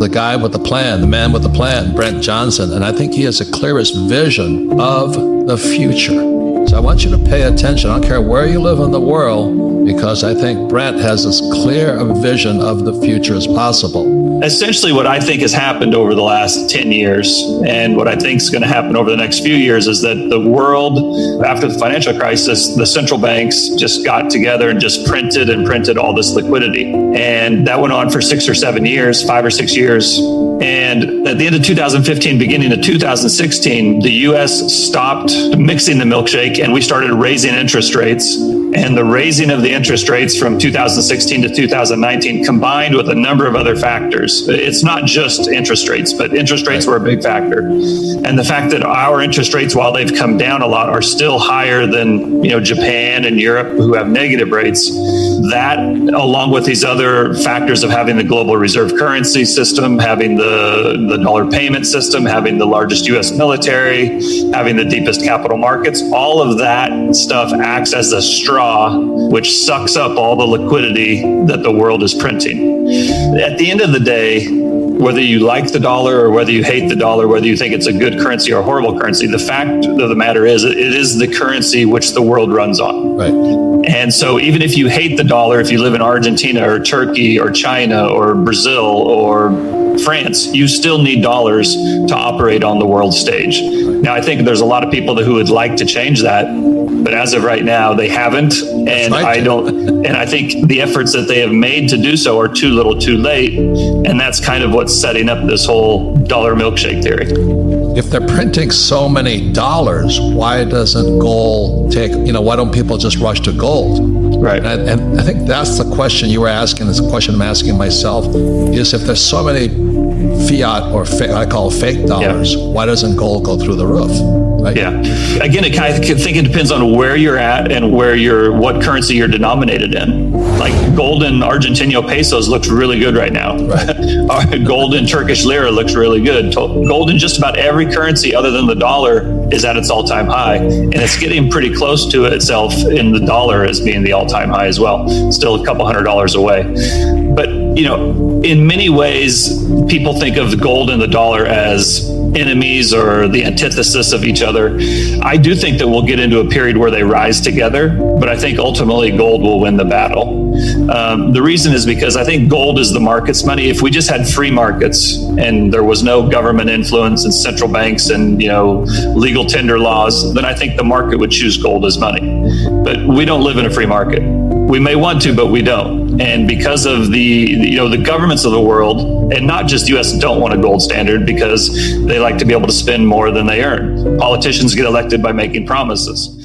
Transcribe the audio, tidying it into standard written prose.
the guy with the plan, the man with the plan, Brent Johnson, and I think he has the clearest vision of the future. So I want you to pay attention. I don't care where you live in the world, because I think Brent has as clear a vision of the future as possible. Essentially, what I think has happened over the last 10 years and what I think is going to happen over the next few years is that the world, after the financial crisis, the central banks just got together and just printed all this liquidity. And that went on for 6 or 7 years, 5 or 6 years. And at the end of 2015, beginning of 2016, the US stopped mixing the milkshake and we started raising interest rates. And the raising of the interest rates from 2016 to 2019 combined with a number of other factors. It's not just interest rates, but interest rates were a big factor. And the fact that our interest rates, while they've come down a lot, are still higher than, Japan and Europe, who have negative rates. That, along with these other factors of having the global reserve currency system, having the dollar payment system, having the largest US military, having the deepest capital markets, all of that stuff acts as a straw which sucks up all the liquidity that the world is printing. At the end of the day, whether you like the dollar or whether you hate the dollar, whether you think it's a good currency or a horrible currency, the fact of the matter is it is the currency which the world runs on. Right. And so even if you hate the dollar, if you live in Argentina or Turkey or China or Brazil or France, you still need dollars to operate on the world stage. Now, I think there's a lot of people who would like to change that, but as of right now, they haven't. And I think the efforts that they have made to do so are too little too late. And that's kind of what's setting up this whole dollar milkshake theory. If they're printing so many dollars, why doesn't gold why don't people just rush to gold? Right. And I think that's the question you were asking, it's a question I'm asking myself, is if there's so many fiat or I call fake dollars, why doesn't gold go through the roof? Right? Yeah. Again, I think it depends on where you're at and what currency you're denominated in. Like gold in Argentino pesos looks really good right now. Right. Gold in Turkish lira looks really good. Gold in just about every currency other than the dollar is at its all-time high. And it's getting pretty close to itself in the dollar as being the all-time high as well. Still a couple $100 away. But, in many ways, people think of the gold and the dollar as enemies or the antithesis of each other. I do think that we'll get into a period where they rise together, but I think ultimately gold will win the battle. The reason is because I think gold is the market's money. If we just had free markets and there was no government influence and central banks and, legal tender laws, then I think the market would choose gold as money. But we don't live in a free market. We may want to, but we don't. And because of the governments of the world, and not just US, don't want a gold standard because they like to be able to spend more than they earn. Politicians get elected by making promises.